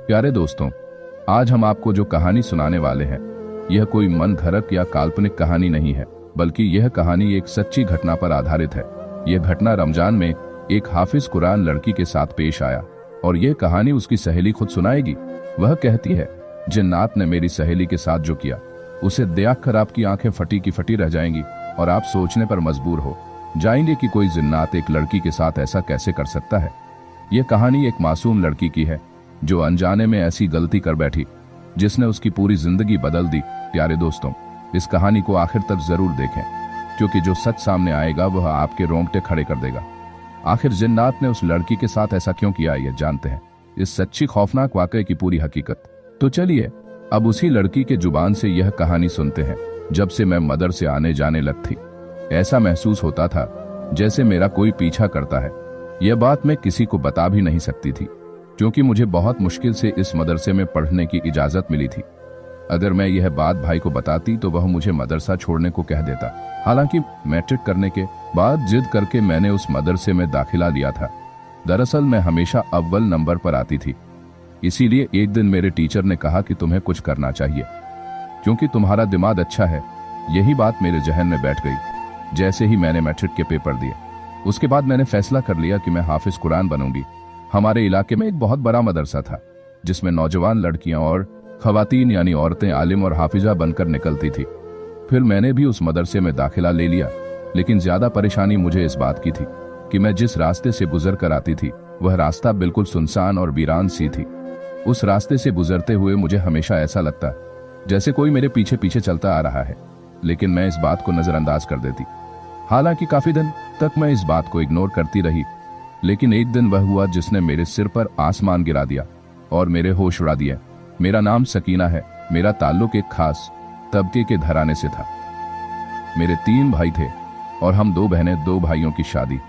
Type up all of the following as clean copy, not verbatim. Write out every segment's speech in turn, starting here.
प्यारे दोस्तों, आज हम आपको जो कहानी सुनाने वाले हैं यह कोई मन घड़त या काल्पनिक कहानी नहीं है, बल्कि यह कहानी एक सच्ची घटना पर आधारित है। यह घटना रमजान में एक हाफिज कुरान लड़की के साथ पेश आया और यह कहानी उसकी सहेली खुद सुनाएगी। वह कहती है, जिन्नात ने मेरी सहेली के साथ जो किया उसे देख कर आपकी आंखें फटी की फटी रह जाएंगी और आप सोचने पर मजबूर हो जाएंगे कि कोई जिन्नात एक लड़की के साथ ऐसा कैसे कर सकता है। यह कहानी एक मासूम लड़की की है जो अनजाने में ऐसी गलती कर बैठी जिसने उसकी पूरी जिंदगी बदल दी। प्यारे दोस्तों, इस कहानी को आखिर तक जरूर देखें, क्योंकि जो सच सामने आएगा वह आपके रोंगटे खड़े कर देगा। आखिर जिन्नात ने उस लड़की के साथ ऐसा क्यों किया, यह जानते हैं इस सच्ची खौफनाक वाकये की पूरी हकीकत। तो चलिए अब उसी लड़की के जुबान से यह कहानी सुनते हैं। जब से मैं मदरसे आने जाने लग थी, ऐसा महसूस होता था जैसे मेरा कोई पीछा करता है। यह बात मैं किसी को बता भी नहीं सकती थी, क्योंकि मुझे बहुत मुश्किल से इस मदरसे में पढ़ने की इजाजत मिली थी। अगर मैं यह बात भाई को बताती तो वह मुझे मदरसा छोड़ने को कह देता। हालांकि मैट्रिक करने के बाद जिद करके मैंने उस मदरसे में दाखिला लिया था। दरअसल मैं हमेशा अव्वल नंबर पर आती थी, इसीलिए एक दिन मेरे टीचर ने कहा कि तुम्हें कुछ करना चाहिए क्योंकि तुम्हारा दिमाग अच्छा है। यही बात मेरे जहन में बैठ गई। जैसे ही मैंने मैट्रिक के पेपर दिए, उसके बाद मैंने फैसला कर लिया कि मैं हाफिज कुरान बनूंगी। हमारे इलाके में एक बहुत बड़ा मदरसा था जिसमें नौजवान लड़कियां और खवातीन यानी औरतें आलिम और हाफिजा बनकर निकलती थी। फिर मैंने भी उस मदरसे में दाखिला ले लिया, लेकिन ज्यादा परेशानी मुझे इस बात की थी कि मैं जिस रास्ते से गुजर कर आती थी वह रास्ता बिल्कुल सुनसान और वीरान सी थी। उस रास्ते से गुजरते हुए मुझे हमेशा ऐसा लगता जैसे कोई मेरे पीछे पीछे चलता आ रहा है, लेकिन मैं इस बात को नजरअंदाज कर देती। हालांकि काफी दिन तक मैं इस बात को इग्नोर करती रही, लेकिन एक दिन वह हुआ जिसने मेरे सिर पर आसमान गिरा दिया और मेरे होश उड़ा दिए। मेरा नाम सकीना है। मेरा ताल्लुक एक खास तबके के घराने से था। मेरे 3 भाई थे और हम 2 बहनें, 2 भाइयों की शादी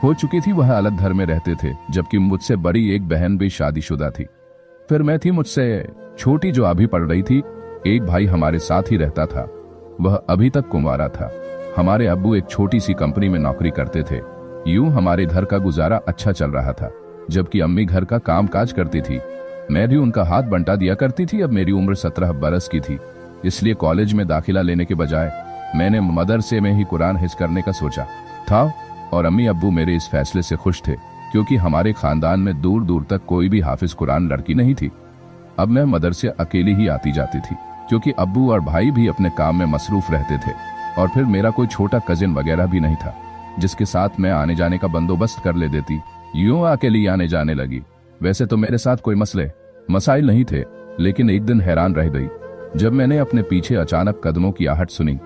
हो चुकी थी। वह अलग घर में रहते थे, जबकि मुझसे बड़ी एक बहन भी शादीशुदा थी। फिर मैं थी मुझसे छोटी जो अभी पढ़ रही थी। एक भाई हमारे साथ ही रहता था, वह अभी तक कुंवारा था। हमारे अब्बू एक छोटी सी कंपनी में नौकरी करते थे। यूं हमारे घर का गुजारा अच्छा चल रहा था, जबकि अम्मी घर का काम काज करती थी। मैं भी उनका हाथ बंटा दिया करती थी। अब मेरी उम्र 17 बरस की थी, इसलिए कॉलेज में दाखिला लेने के बजाय मैंने मदरसे में ही कुरान हिफ्ज़ करने का सोचा था और अम्मी अब्बू मेरे इस फैसले से खुश थे, क्योंकि हमारे खानदान में दूर दूर तक कोई भी हाफिज कुरान लड़की नहीं थी। अब मैं मदरसे अकेली ही आती जाती थी, क्योंकि अब्बू और भाई भी अपने काम में मसरूफ रहते थे। और फिर मेरा कोई छोटा कजिन वगैरह भी नहीं था जिसके साथ मैं आने जाने का बंदोबस्त कर ले देती। यूं अकेली आने जाने लगी। वैसे तो मेरे साथ कोई मसाइल नहीं थे, लेकिन एक दिन हैरान रह गई जब मैंने अपने पीछे अचानक कदमों की आहट सुनी।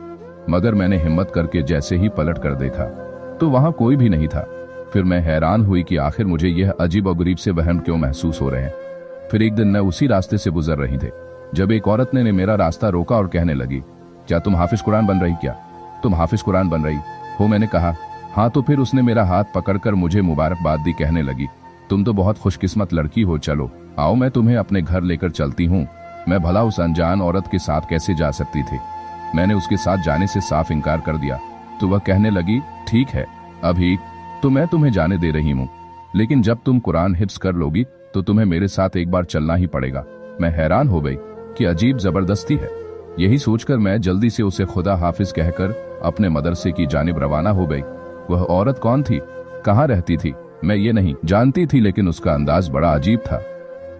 मगर मैंने हिम्मत करके जैसे ही पलट कर देखा तो वहां कोई भी नहीं था। फिर मैं हैरान हुई कि आखिर मुझे यह अजीब और गरीब से वहम क्यों महसूस हो रहे हैं। फिर एक दिन मैं उसी रास्ते से गुजर रही थी जब एक औरत ने मेरा रास्ता रोका और कहने लगी, क्या तुम हाफिज कुरान बन रही? क्या तुम हाफिज कुरान बन रही हो? मैंने कहा, हाँ। तो फिर उसने मेरा हाथ पकड़कर मुझे मुबारकबाद दी, कहने लगी, तुम तो बहुत खुशकिस्मत लड़की हो, चलो आओ मैं तुम्हें अपने घर लेकर चलती हूँ। मैं भला उस अनजान औरत के साथ कैसे जा सकती थी। मैंने उसके साथ जाने से साफ इनकार कर दिया। तो वह कहने लगी, ठीक है, अभी तो मैं तुम्हें जाने दे रही हूँ, लेकिन जब तुम कुरान हिफ्ज़ कर लोगी तो तुम्हें मेरे साथ एक बार चलना ही पड़ेगा। मैं हैरान हो गई कि अजीब जबरदस्ती है। यही सोचकर मैं जल्दी से उसे खुदा हाफिज कहकर अपने मदरसे की जानिब रवाना हो गई। वह औरत कौन थी, कहाँ रहती थी, मैं ये नहीं जानती थी, लेकिन उसका अंदाज बड़ा अजीब था।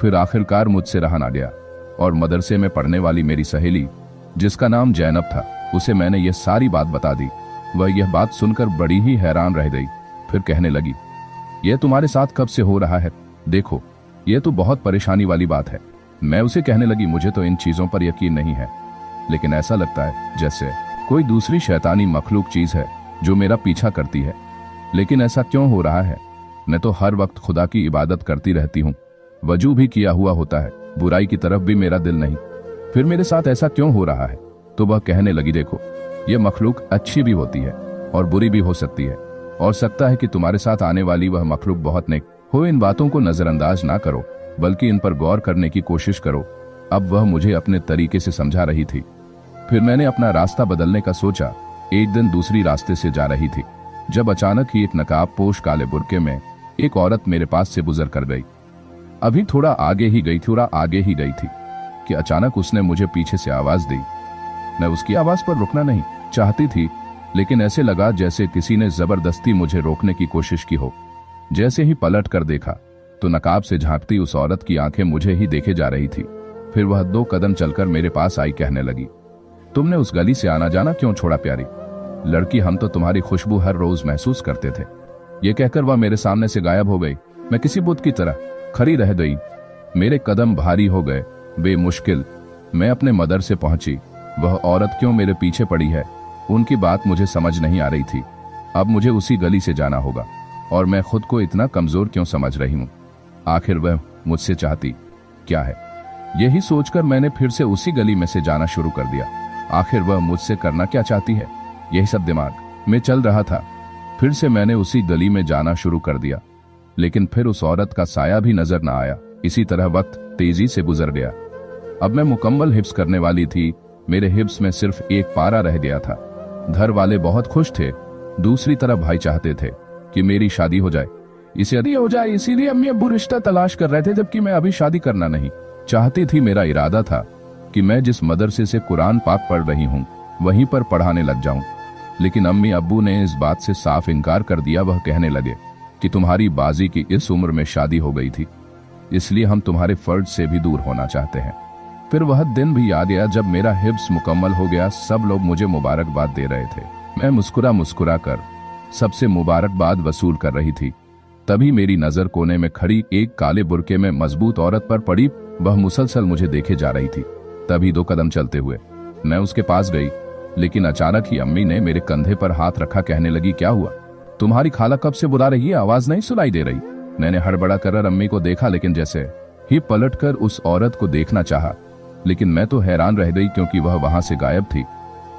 फिर आखिरकार मुझसे रहा ना गया और मदरसे में पढ़ने वाली मेरी सहेली, जिसका नाम जैनब था, उसे मैंने ये सारी बात बता दी। वह यह बात सुनकर बड़ी ही हैरान रह गई। फिर कहने लगी, यह तुम्हारे साथ कब से हो रहा है? देखो, यह तो बहुत परेशानी वाली बात है। मैं उसे कहने लगी, मुझे तो इन चीजों पर यकीन नहीं है, लेकिन ऐसा लगता है जैसे कोई दूसरी शैतानी मखलूक चीज है जो मेरा पीछा करती है। लेकिन ऐसा क्यों हो रहा है? मैं तो हर वक्त खुदा की इबादत करती रहती हूँ, वजू भी किया हुआ होता है, बुराई की तरफ भी मेरा दिल नहीं। फिर मेरे साथ ऐसा क्यों हो रहा है? तो वह कहने लगी, देखो, यह मखलूक अच्छी भी होती है और बुरी भी हो सकती है, और सकता है कि तुम्हारे साथ आने वाली वह मखलूक बहुत नेक हो। इन बातों को नजरअंदाज ना करो, बल्कि इन पर गौर करने की कोशिश करो। अब वह मुझे अपने तरीके से समझा रही थी। फिर मैंने अपना रास्ता बदलने का सोचा। एक दिन दूसरी रास्ते से जा रही थी जब अचानक ही एक नकाब पोश काले बुर्के में एक औरत मेरे पास से गुजर कर गई। अभी थोड़ा आगे ही गई थी कि अचानक उसने मुझे पीछे से आवाज दी। मैं उसकी आवाज पर रुकना नहीं चाहती थी, लेकिन ऐसे लगा जैसे किसी ने जबरदस्ती मुझे रोकने की कोशिश की हो। जैसे ही पलट कर देखा तो नकाब से झांकती उस औरत की आंखें मुझे ही देखे जा रही थी। फिर वह 2 कदम चलकर मेरे पास आई, कहने लगी, तुमने उस गली से आना जाना क्यों छोड़ा प्यारी लड़की, हम तो तुम्हारी खुशबू हर रोज महसूस करते थे। ये कहकर वह मेरे सामने से गायब हो गई। मैं किसी बुत की तरह खड़ी रह गई। मेरे कदम भारी हो गए। बेमुश्किल मैं अपने मदर से पहुंची। वह औरत क्यों मेरे पीछे पड़ी है, उनकी बात मुझे समझ नहीं आ रही थी। अब मुझे उसी गली से जाना होगा, और मैं खुद को इतना कमजोर क्यों समझ रही हूं। आखिर वह मुझसे चाहती क्या है, यही सोचकर मैंने फिर से उसी गली में से जाना शुरू कर दिया। आखिर वह मुझसे करना क्या चाहती है, यही सब दिमाग में चल रहा था। फिर से मैंने उसी गली में जाना शुरू कर दिया, लेकिन फिर उस औरत का साया भी नजर न आया। इसी तरह वक्त तेजी से गुजर गया। अब मैं मुकम्मल हिफ्स करने वाली थी। मेरे हिफ्स में सिर्फ एक पारा रह गया था। घर वाले बहुत खुश थे। दूसरी तरफ भाई चाहते थे कि मेरी शादी हो जाए, इसीलिए अम्मी अब्बू रिश्ता तलाश कर रहे थे, जबकि मैं अभी शादी करना नहीं चाहती थी। मेरा इरादा था कि मैं जिस मदरसे से कुरान पाक पढ़ रही हूँ वहीं पर पढ़ाने लग जाऊं, लेकिन अम्मी अब्बू ने इस बात से साफ इनकार कर दिया। वह कहने लगे कि तुम्हारी बाजी की इस उम्र में शादी हो गई थी, इसलिए हम तुम्हारे फर्ज से भी दूर होना चाहते हैं। फिर वह दिन भी याद आया जब मेरा हिफ्स मुकम्मल हो गया। सब लोग मुझे मुबारकबाद दे रहे थे। मैं मुस्कुरा कर सबसे मुबारकबाद वसूल कर रही थी। तभी मेरी नजर कोने में खड़ी एक काले बुरके में मजबूत औरत पर पड़ी। वह मुसलसल मुझे देखे जा रही थी। तभी 2 कदम चलते हुए मैं उसके पास गई, लेकिन अचानक ही अम्मी ने मेरे कंधे पर हाथ रखा। कहने लगी, क्या हुआ, तुम्हारी खाला कब से बुला रही है, आवाज नहीं सुनाई दे रही। मैंने हड़बड़ा कर अम्मी को देखा, लेकिन जैसे ही पलटकर उस औरत को देखना चाहा, लेकिन मैं तो हैरान रह गई क्योंकि वह वहां से गायब थी।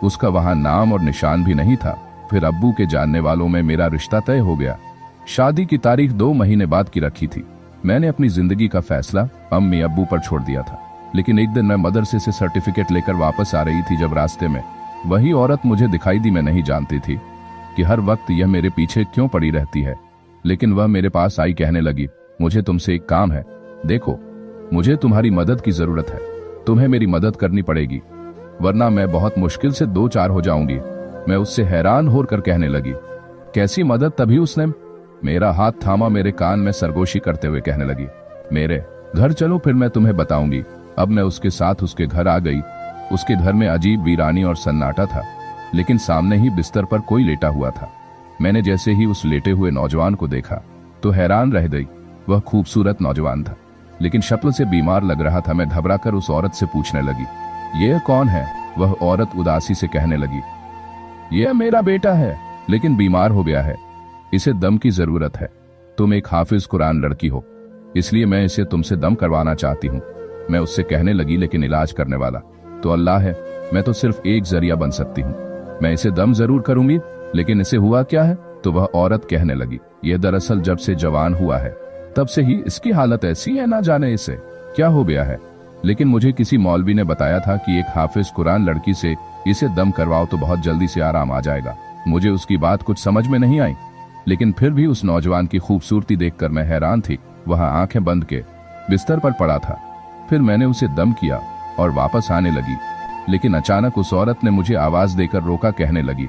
उसका वहां नाम और निशान भी नहीं था। फिर अब्बू के जानने वालों में मेरा रिश्ता तय हो गया। शादी की तारीख 2 महीने बाद की रखी थी। मैंने अपनी जिंदगी का फैसला अम्मी अब्बू पर छोड़ दिया था। लेकिन एक दिन मैं मदरसे से सर्टिफिकेट लेकर वापस आ रही थी, जब रास्ते में वही औरत मुझे दिखाई दी। मैं नहीं जानती थी कि हर वक्त यह मेरे पीछे क्यों पड़ी रहती है, लेकिन वह मेरे पास आई। कहने लगी, मुझे तुमसे एक काम है। देखो, मुझे तुम्हारी मदद की जरूरत है। तुम्हें मेरी मदद करनी पड़ेगी, वरना मैं बहुत मुश्किल से 2-4 हो जाऊंगी। मैं उससे हैरान होकर कहने लगी, कैसी मदद। तभी उसने मेरा हाथ थामा, मेरे कान में सरगोशी करते हुए कहने लगी, मेरे घर चलो, फिर मैं तुम्हें बताऊंगी। अब मैं उसके साथ उसके घर आ गई। उसके घर में अजीब वीरानी और सन्नाटा था, लेकिन सामने ही बिस्तर पर कोई लेटा हुआ था। मैंने जैसे ही उस लेटे हुए नौजवान को देखा तो हैरान रह गई। वह खूबसूरत नौजवान था, लेकिन शक्ल से बीमार लग रहा था। मैं घबराकर उस औरत से पूछने लगी, यह कौन है। वह औरत उदासी से कहने लगी, यह मेरा बेटा है, लेकिन बीमार हो गया है, इसे दम की जरूरत है। तुम एक हाफिज कुरान लड़की हो, इसलिए मैं इसे तुमसे दम करवाना चाहती हूँ। मैं उससे कहने लगी, लेकिन इलाज करने वाला तो अल्लाह है, मैं तो सिर्फ एक जरिया बन सकती हूँ। मैं इसे दम जरूर करूंगी, लेकिन इसे हुआ क्या है। तो वह औरत कहने लगी, यह दरअसल जब से जवान हुआ है तब से ही इसकी हालत ऐसी है, ना जाने इसे क्या हो गया है। लेकिन मुझे किसी मौलवी ने बताया था कि एक हाफिज कुरान लड़की से इसे दम करवाओ तो बहुत जल्दी से आराम आ जाएगा। मुझे उसकी बात कुछ समझ में नहीं आई, लेकिन फिर भी उस नौजवान की खूबसूरती देखकर मैं हैरान थी। वह आंखें बंद के बिस्तर पर पड़ा था। फिर मैंने उसे दम किया और वापस आने लगी, लेकिन अचानक उस औरत ने मुझे आवाज देकर रोका। कहने लगी,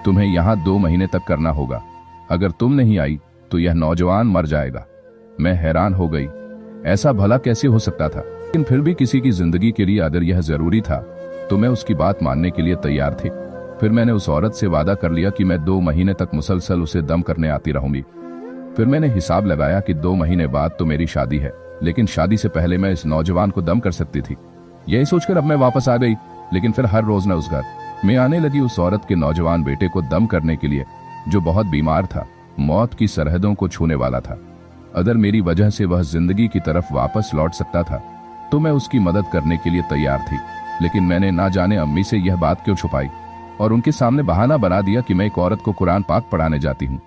तुम्हें यहाँ 2 महीने तक करना होगा। अगर तुम नहीं आई तो यह नौजवान मर जाएगा। मैं हैरान हो गई, ऐसा भला कैसे हो सकता था। लेकिन फिर भी किसी की जिंदगी के लिए अगर यह जरूरी था तो मैं उसकी बात मानने के लिए तैयार थी। फिर मैंने उस औरत से वादा कर लिया कि मैं 2 महीने तक मुसलसल उसे दम करने आती रहूंगी। फिर मैंने हिसाब लगाया कि 2 महीने बाद तो मेरी शादी है, लेकिन शादी से पहले मैं इस नौजवान को दम कर सकती थी। यही सोचकर अब मैं वापस आ गई, लेकिन फिर हर रोज न उस घर में आने लगी उस औरत के नौजवान बेटे को दम करने के लिए, जो बहुत बीमार था, मौत की सरहदों को छूने वाला था। अगर मेरी वजह से वह जिंदगी की तरफ वापस लौट सकता था तो मैं उसकी मदद करने के लिए तैयार थी। लेकिन मैंने ना जाने अम्मी से यह बात क्यों छुपाई और उनके सामने बहाना बना दिया कि मैं एक औरत को कुरान पाक पढ़ाने जाती हूँ।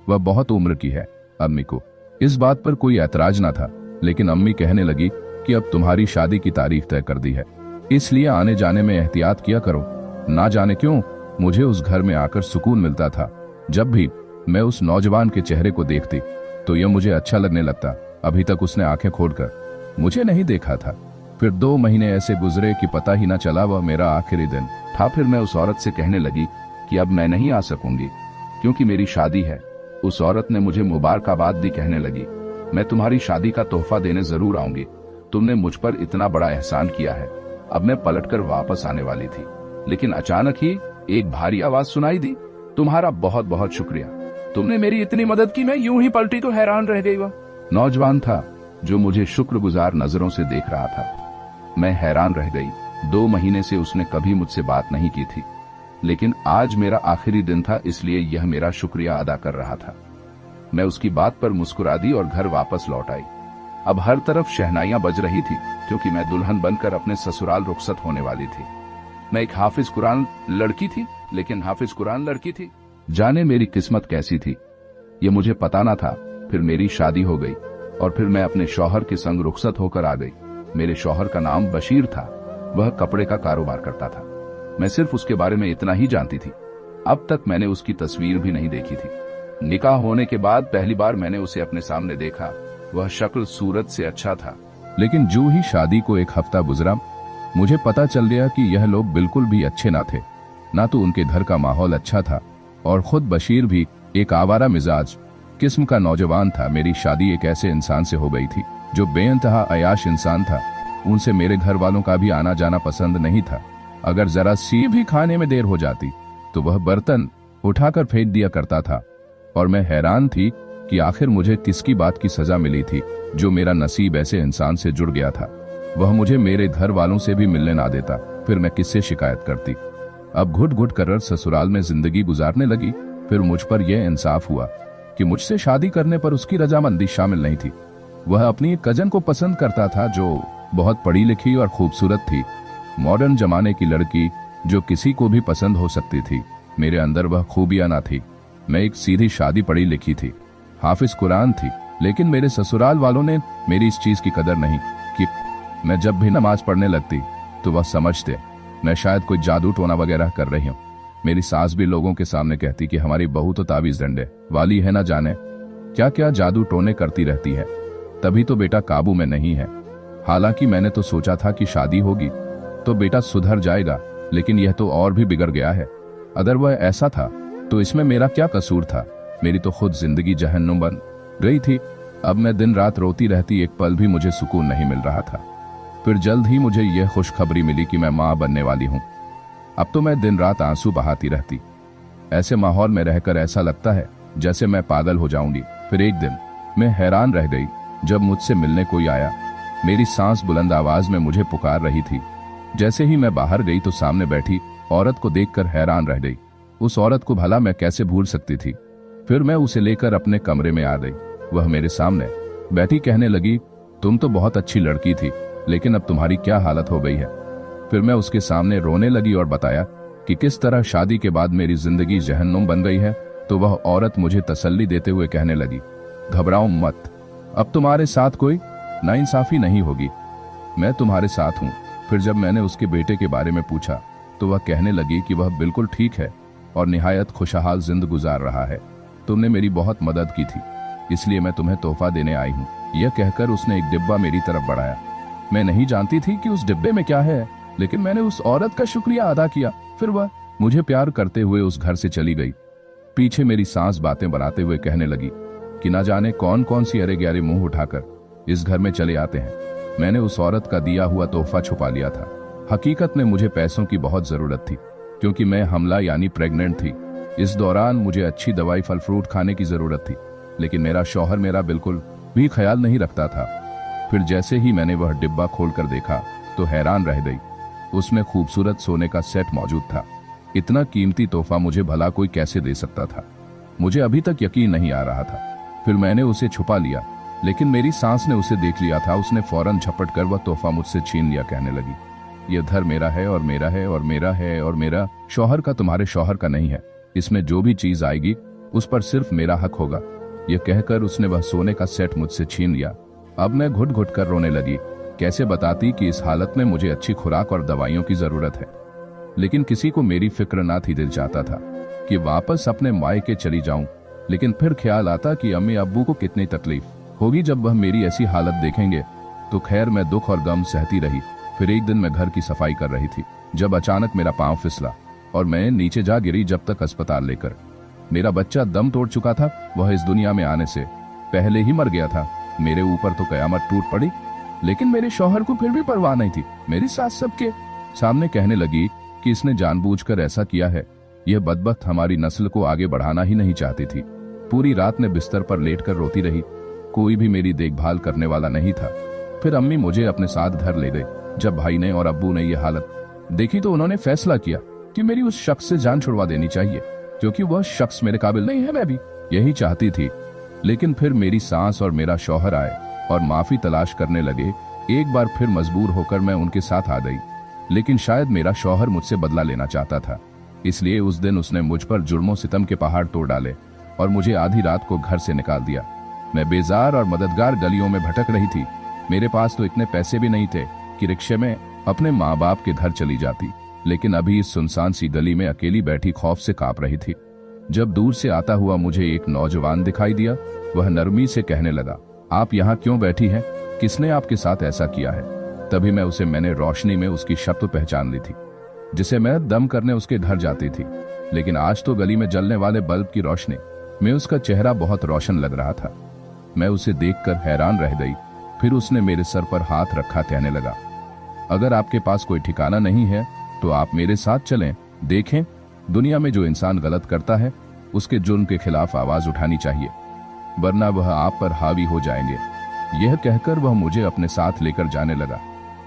वह बहुत उम्र की है। अम्मी को इस बात पर कोई ऐतराज ना था, लेकिन अम्मी कहने लगी कि अब तुम्हारी शादी की तारीख तय कर दी है, इसलिए आने जाने में एहतियात किया करो। ना जाने क्यों मुझे उस घर में आकर सुकून मिलता था। जब भी मैं उस नौजवान के चेहरे को देखती तो यह मुझे अच्छा लगने लगता। अभी तक उसने आंखें खोलकर मुझे नहीं देखा था। फिर 2 महीने ऐसे गुजरे कि पता ही ना चला वह मेरा आखिरी दिन था। फिर मैं उस औरत से कहने लगी कि अब मैं नहीं आ सकूंगी क्योंकि मेरी शादी है। उस औरत ने मुझे मुबारकबाद दी, कहने लगी मैं तुम्हारी शादी का तोहफा देने जरूर आऊंगी, तुमने मुझ पर इतना बड़ा एहसान किया है। अब मैं पलटकर वापस आने वाली थी, लेकिन अचानक ही एक भारी आवाज सुनाई दी, तुम्हारा बहुत बहुत शुक्रिया, तुमने मेरी इतनी मदद की। मैं यूं ही पलटी तो हैरान रह गई। वह नौजवान था जो मुझे शुक्रगुजार नजरों से देख रहा था। मैं हैरान रह गई। 2 महीने से उसने कभी मुझसे बात नहीं की थी, लेकिन आज मेरा आखिरी दिन था, इसलिए यह मेरा शुक्रिया अदा कर रहा था। मैं उसकी बात पर मुस्कुरा दी और घर वापस लौट आई। अब हर तरफ शहनाइयां बज रही थी क्योंकि मैं दुल्हन बनकर अपने ससुराल रुखसत होने वाली थी। मैं एक हाफिज कुरान लड़की थी, लेकिन हाफिज कुरान लड़की थी। जाने मेरी किस्मत कैसी थी, ये मुझे पता ना था। फिर मेरी शादी हो गई और फिर मैं अपने शौहर के संग रुखसत होकर आ गई। मेरे शौहर का नाम बशीर था। वह कपड़े का कारोबार करता था। मैं सिर्फ उसके बारे में इतना ही जानती थी। अब तक मैंने उसकी तस्वीर भी नहीं देखी थी। निकाह होने के बाद पहली बार मैंने उसे अपने सामने देखा। वह शक्ल सूरत से अच्छा था, लेकिन जो ही शादी को 1 हफ्ता गुजरा, मुझे पता चल गया कि यह लोग बिल्कुल भी अच्छे ना थे। ना तो उनके घर का माहौल अच्छा था और खुद बशीर भी एक आवारा मिजाज किस्म का नौजवान था। मेरी शादी एक ऐसे इंसान से हो गई थी जो बेइंतहा अयाश इंसान था। उनसे मेरे घर वालों का भी आना जाना पसंद नहीं था। अगर जरा सी भी खाने में देर हो जाती तो वह बर्तन उठाकर फेंक दिया करता था और मैं हैरान थी कि आखिर मुझे किसकी बात की सजा मिली थी जो मेरा नसीब ऐसे इंसान से जुड़ गया था। वह मुझे मेरे घर वालों से भी मिलने ना देता, फिर मैं किससे शिकायत करती। अब घुट घुट कर ससुराल में जिंदगी गुजारने लगी। फिर मुझ पर यह इंसाफ हुआ कि मुझसे शादी करने पर उसकी रजामंदी शामिल नहीं थी। वह अपनी एक कजन को पसंद करता था जो बहुत पढ़ी लिखी और खूबसूरत थी, मॉडर्न जमाने की लड़की जो किसी को भी पसंद हो सकती थी। मेरे अंदर वह खूबियां ना थी। मैं एक सीधी शादी पढ़ी लिखी थी, हाफिज कुरान थी, लेकिन मेरे ससुराल वालों ने मेरी इस चीज की कदर नहीं कि मैं जब भी नमाज पढ़ने लगती तो वह समझते मैं शायद कोई जादू टोना वगैरह कर रही हूँ। मेरी सास भी लोगों के सामने कहती कि हमारी बहू तो ताबीज डंडे वाली है, ना जाने क्या क्या जादू टोने करती रहती है, तभी तो बेटा काबू में नहीं है। हालांकि मैंने तो सोचा था कि शादी होगी तो बेटा सुधर जाएगा, लेकिन यह तो और भी बिगड़ गया है। अगर वह ऐसा था तो इसमें मेरा क्या कसूर था। मेरी तो खुद जिंदगी जहन्नुम बन गई थी। अब मैं दिन रात रोती रहती, एक पल भी मुझे सुकून नहीं मिल रहा था। फिर जल्द ही मुझे यह खुशखबरी मिली कि मैं मां बनने वाली हूं। अब तो मैं दिन रात आंसू बहाती रहती। ऐसे माहौल में रहकर ऐसा लगता है जैसे मैं पागल हो जाऊंगी। फिर एक दिन मैं हैरान रह गई जब मुझसे मिलने कोई आया। मेरी सांस बुलंद आवाज में मुझे पुकार रही थी। जैसे ही मैं बाहर गई तो सामने बैठी औरत को देखकर हैरान रह गई। उस औरत को भला मैं कैसे भूल सकती थी। फिर मैं उसे लेकर अपने कमरे में आ गई। वह मेरे सामने बैठी कहने लगी, तुम तो बहुत अच्छी लड़की थी, लेकिन अब तुम्हारी क्या हालत हो गई है। फिर मैं उसके सामने रोने लगी और बताया कि किस तरह शादी के बाद मेरी जिंदगी जहन्नुम बन गई है। तो वह औरत मुझे तसल्ली देते हुए कहने लगी, घबराओ मत, अब तुम्हारे साथ कोई नाइंसाफी नहीं होगी, मैं तुम्हारे साथ हूं। फिर जब मैंने उसके बेटे के बारे में पूछा तो वह कहने लगी कि वह बिल्कुल ठीक है और निहायत खुशहाल जिंदगी गुजार रहा है। तुमने मेरी बहुत मदद की थी, इसलिए मैं तुम्हें तोहफा देने आई हूँ। यह कहकर उसने एक डिब्बा मेरी तरफ बढ़ाया। मैं नहीं जानती थी कि उस डिब्बे में क्या है, लेकिन मैंने उस औरत का शुक्रिया अदा किया। फिर वह मुझे प्यार करते हुए उस घर से चली गई। पीछे मेरी सांस बातें बनाते हुए कहने लगी कि ना जाने कौन कौन सी अरे ग्यारे मुंह उठाकर इस घर में चले आते हैं। मैंने उस औरत का दिया हुआ तोहफा छुपा लिया था। हकीकत में मुझे पैसों की बहुत जरूरत थी, क्योंकि मैं हमला यानी प्रेग्नेंट थी। इस दौरान मुझे अच्छी दवाई फल फ्रूट खाने की जरूरत थी, लेकिन मेरा शौहर मेरा बिल्कुल भी ख्याल नहीं रखता था। फिर जैसे ही मैंने वह डिब्बा खोलकर देखा तो हैरान रह गई। उसमें खूबसूरत सोने का सेट मौजूद था। इतना कीमती तोहफा मुझे भला कोई कैसे दे सकता था, मुझे अभी तक यकीन नहीं आ रहा था। फिर मैंने उसे छुपा लिया, लेकिन मेरी सांस ने उसे देख लिया था। उसने फौरन झपट कर वह तोहफा मुझसे छीन लिया, कहने लगी, यह घर मेरा है और मेरा है और मेरा है और मेरा शौहर का तुम्हारे शौहर का नहीं है। इसमें जो भी चीज आएगी उस पर सिर्फ मेरा हक होगा। यह कहकर उसने वह सोने का सेट मुझसे छीन लिया। अब मैं घुट घुट कर रोने लगी। कैसे बताती कि इस हालत में मुझे अच्छी खुराक और दवाइयों की जरूरत है, लेकिन किसी को मेरी फिक्र ना थी। दिल चाहता था कि वापस अपने मायके चली जाऊं, लेकिन फिर ख्याल आता कि अम्मी अब्बू को कितनी तकलीफ। होगी जब वह मेरी ऐसी हालत देखेंगे। तो खैर, मैं दुख और गम सहती रही। फिर एक दिन मैं घर की सफाई कर रही थी जब अचानक मेरा पांव फिसला और मैं नीचे जा गिरी। जब तक अस्पताल लेकर मेरा बच्चा दम तोड़ चुका था, वह इस दुनिया में आने से पहले ही मर गया था। मेरे ऊपर तो कयामत टूट पड़ी, लेकिन मेरे शौहर को फिर भी परवाह नहीं थी। मेरी सास सबके सामने कहने लगी कि इसने जानबूझकर ऐसा किया है। यह बदबख्त हमारी नस्ल को आगे बढ़ाना ही नहीं चाहती थी। पूरी रात में बिस्तर पर लेटकर रोती रही। कोई भी मेरी देखभाल करने वाला नहीं था। फिर अम्मी मुझे अपने साथ घर ले गई। जब भाई ने और अब्बू ने यह हालत देखी तो उन्होंने फैसला किया कि मेरी उस शख्स से जान छुड़वा देनी चाहिए, क्योंकि वह शख्स मेरे काबिल नहीं है। मैं भी यही चाहती थी। लेकिन फिर मेरी सास और मेरा शौहर आए और माफी तलाश करने लगे। एक बार फिर मजबूर होकर मैं उनके साथ आ गई, लेकिन शायद मेरा शौहर मुझसे बदला लेना चाहता था। इसलिए उस दिन उसने मुझ पर जुर्मों सितम के पहाड़ तोड़ डाले और मुझे आधी रात को घर से निकाल दिया। मैं बेजार और मददगार गलियों में भटक रही थी। मेरे पास तो इतने पैसे भी नहीं थे कि रिक्शे में अपने माँ बाप के घर चली जाती, लेकिन अभी इस सुनसान सी गली में अकेली बैठी खौफ से कांप रही थी। जब दूर से आता हुआ मुझे एक नौजवान दिखाई दिया। वह नरमी से कहने लगा, आप यहाँ क्यों बैठी हैं? किसने आपके साथ ऐसा किया है? तभी मैंने रोशनी में उसकी शक्ल पहचान ली थी, जिसे मैं दम करने उसके घर जाती थी। लेकिन आज तो गली में जलने वाले बल्ब की रोशनी में उसका चेहरा बहुत रोशन लग रहा था। मैं उसे देखकर हैरान रह गई। फिर उसने मेरे सर पर हाथ रखा, कहने लगा, अगर आपके पास कोई ठिकाना नहीं है तो आप मेरे साथ चलें। देखें, दुनिया में जो इंसान गलत करता है उसके जुर्म के खिलाफ आवाज उठानी चाहिए, वरना वह आप पर हावी हो जाएंगे। यह कहकर वह मुझे अपने साथ लेकर जाने लगा।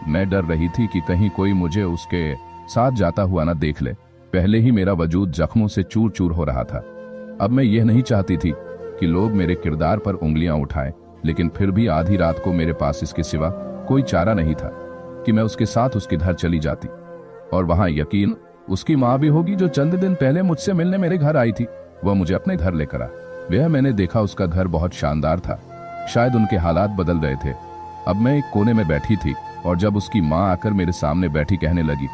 मैं डर रही थी कि कहीं कोई मुझे उसके साथ जाता हुआ न देख ले। पहले ही मेरा वजूद जख्मों से चूर चूर हो रहा था। अब मैं यह नहीं चाहती थी कि लोग मेरे किरदार पर उंगलियां उठाएं, लेकिन फिर भी आधी रात को मेरे पास इसके सिवा कोई चारा नहीं था कि मैं उसके साथ उसके घर चली जाती। और वहां यकीन उसकी माँ भी होगी जो चंद दिन पहले मुझसे मिलने मेरे घर आई थी। वह मुझे अपने घर लेकर आ। वह मैंने देखा उसका घर बहुत शानदार था। शायद उनके हालात बदल गए थे। अब मैं एक कोने में बैठी थी और जब उसकी माँ आकर मेरे सामने बैठी, कहने लगी,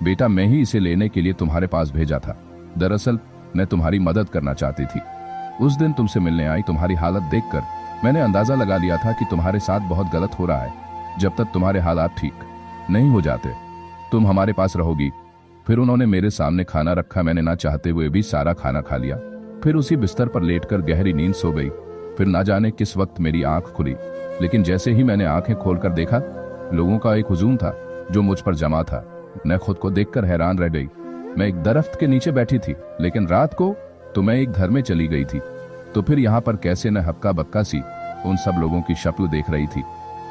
बेटा, मैं ही इसे लेने के लिए तुम्हारे पास भेजा था। दरअसल मैं तुम्हारी मदद करना चाहती थी। उस दिन तुमसे मिलने आई। तुम्हारी हालत देखकर मैंने अंदाजा लगा लिया था कि तुम्हारे साथ बहुत गलत हो रहा है। जब तक तुम्हारे हालात ठीक नहीं हो जाते तुम हमारे पास रहोगी। फिर उन्होंने मेरे सामने खाना रखा। मैंने ना चाहते हुए भी सारा खाना खा लिया। फिर उसी बिस्तर पर लेटकर गहरी नींद सो गई। फिर ना जाने किस वक्त मेरी आंख खुली, लेकिन जैसे ही मैंने आंखें खोलकर देखा, लोगों का एक हुजूम था जो मुझ पर जमा था। मैं खुद को देखकर हैरान रह गई। मैं एक दरख्त के नीचे बैठी थी, लेकिन रात को तो मैं एक घर में चली गई थी। तो फिर यहाँ पर कैसे न हक्का बक्का सी उन सब लोगों की शक्ल देख रही थी।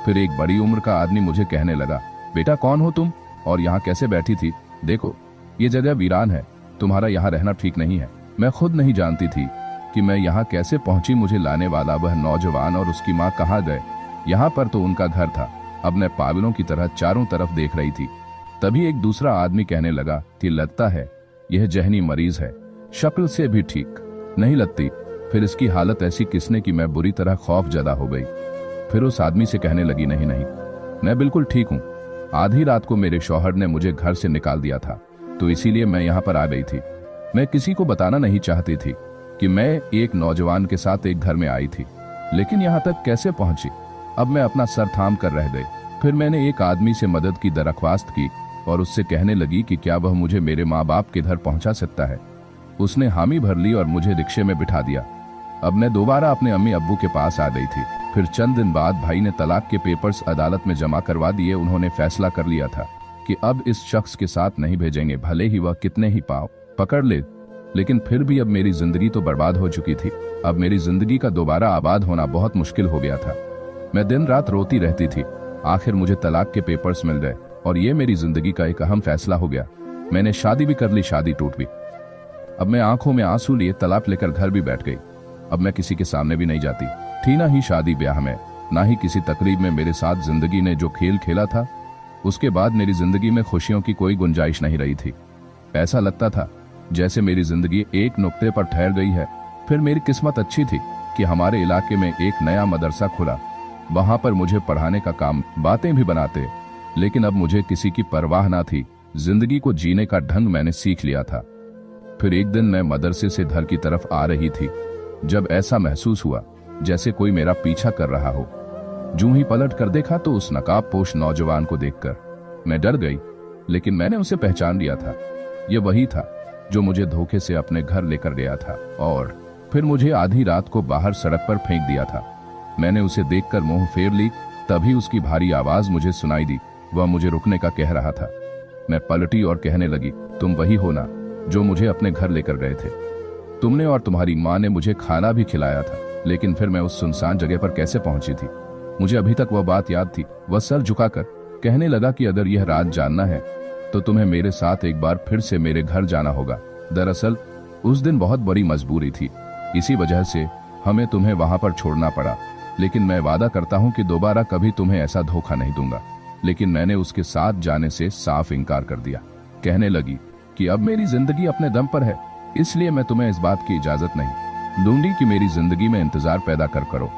फिर एक बड़ी उम्र का आदमी मुझे कहने लगा, बेटा, कौन हो तुम और यहाँ कैसे बैठी थी? देखो, ये जगह वीरान है। तुम्हारा यहाँ रहना ठीक नहीं है। मैं खुद नहीं जानती थी कि मैं यहाँ कैसे पहुंची। मुझे लाने वाला वह नौजवान और उसकी माँ कहाँ गए? यहाँ पर तो उनका घर था। अब मैं पागलों की तरह चारों तरफ देख रही थी। तभी एक दूसरा आदमी कहने लगा कि लगता है यह जहनी मरीज है, शक्ल से भी ठीक नहीं लगती। फिर इसकी हालत ऐसी किसने कि मैं बुरी तरह खौफ ज़दा हो गई। फिर उस आदमी से कहने लगी, नहीं नहीं, मैं बिल्कुल ठीक हूँ। आधी रात को मेरे शौहर ने मुझे घर से निकाल दिया था, तो इसीलिए मैं यहाँ पर आ गई थी। मैं किसी को बताना नहीं चाहती थी कि मैं एक नौजवान के साथ एक घर में आई थी, लेकिन यहाँ तक कैसे पहुंची? अब मैं अपना सर थाम कर रह गई। फिर मैंने एक आदमी से मदद की दरख्वास्त की और उससे कहने लगी कि क्या वह मुझे मेरे माँ बाप के घर पहुंचा सकता है। उसने हामी भर ली और मुझे रिक्शे में बिठा दिया। अब मैं दोबारा अपने अम्मी अब्बू के पास आ गई थी। फिर चंद दिन बाद भाई ने तलाक के पेपर्स अदालत में जमा करवा दिए। उन्होंने फैसला कर लिया था कि अब इस शख्स के साथ नहीं भेजेंगे, भले ही वह कितने ही पाव पकड़ ले। लेकिन फिर भी अब मेरी जिंदगी तो बर्बाद हो चुकी थी। अब मेरी जिंदगी का दोबारा आबाद होना बहुत मुश्किल हो गया था। मैं दिन रात रोती रहती थी। आखिर मुझे तलाक के पेपर्स मिल गए और ये मेरी जिंदगी का एक अहम फैसला हो गया। मैंने शादी भी कर ली, शादी टूट गई। अब मैं आंखों में आंसू लिए तलाक लेकर घर भी बैठ गई। अब मैं किसी के सामने भी नहीं जाती थी, ना ही शादी ब्याह में, ना ही किसी तकरीब में। मेरे साथ जिंदगी ने जो खेल खेला था, उसके बाद मेरी जिंदगी में खुशियों की कोई गुंजाइश नहीं रही थी। ऐसा लगता था जैसे मेरी जिंदगी एक नुक्ते पर ठहर गई है। फिर मेरी किस्मत अच्छी थी कि हमारे इलाके में एक नया मदरसा खुला। वहां पर मुझे पढ़ाने का काम, बातें भी बनाते। लेकिन अब मुझे किसी की परवाह ना थी। जिंदगी को जीने का ढंग मैंने सीख लिया था। फिर एक दिन मैं मदरसे से घर की तरफ आ रही थी जब ऐसा महसूस हुआ जैसे कोई मेरा पीछा कर रहा हो। जूं ही पलट कर देखा तो उस नकाबपोश नौजवान को देखकर मैं डर गई, लेकिन मैंने उसे पहचान लिया था। यह वही था जो मुझे धोखे से अपने घर लेकर गया था और फिर मुझे आधी रात को बाहर सड़क पर फेंक दिया था। मैंने उसे देखकर मुंह फेर ली, तभी उसकी भारी आवाज मुझे सुनाई दी। वह मुझे रुकने का कह रहा था। मैं पलटी और कहने लगी, तुम वही हो ना जो मुझे अपने घर लेकर गए थे। तुमने और तुम्हारी माँ ने मुझे खाना भी खिलाया था, लेकिन फिर मैं उस सुनसान जगह पर कैसे पहुंची थी? मुझे अभी तक वह बात याद थी। वह सर झुकाकर कहने लगा कि अगर यह राज जानना है तो तुम्हें मेरे साथ एक बार फिर से मेरे घर जाना होगा। दरअसल उस दिन बहुत बड़ी मजबूरी थी, इसी वजह से हमें तुम्हें वहां पर छोड़ना पड़ा, लेकिन मैं वादा करता हूं कि दोबारा कभी तुम्हें ऐसा धोखा नहीं दूंगा। लेकिन मैंने उसके साथ जाने से साफ इनकार कर दिया। कहने लगी कि अब मेरी जिंदगी अपने दम पर है, इसलिए मैं तुम्हें इस बात की इजाजत नहीं दूंगी कि मेरी जिंदगी में इंतजार पैदा कर करो।